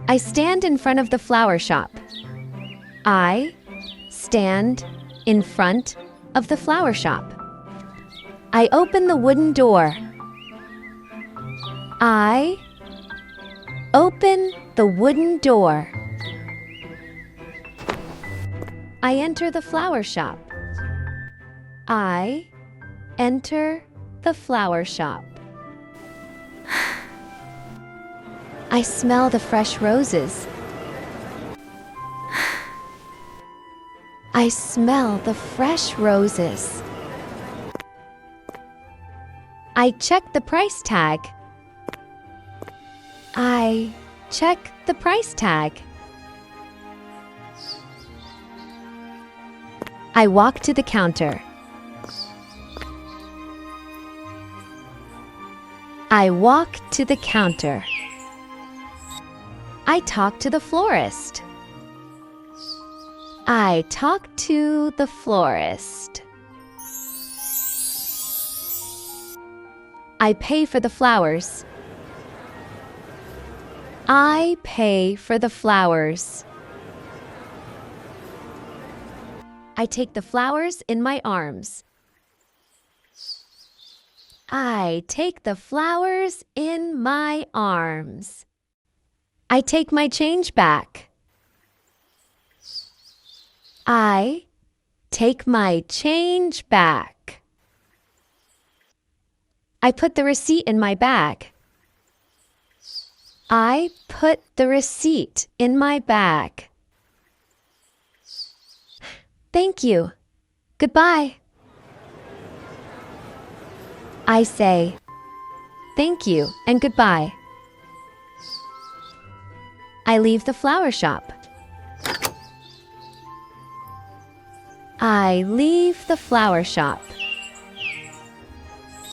I stand in front of the flower shop. I stand in front of the flower shop. I open the wooden door. I open the wooden door. I enter the flower shop. I enter the flower shop. I smell the fresh roses. I smell the fresh roses. I check the price tag. I check the price tag. I walk to the counter. I walk to the counter. I talk to the florist. I talk to the florist. I pay for the flowers. I pay for the flowers. I take the flowers in my arms. I take the flowers in my arms. I take my change back. I take my change back. I put the receipt in my bag. I put the receipt in my bag. Thank you. Goodbye. I say, thank you and goodbye. I leave the flower shop. I leave the flower shop.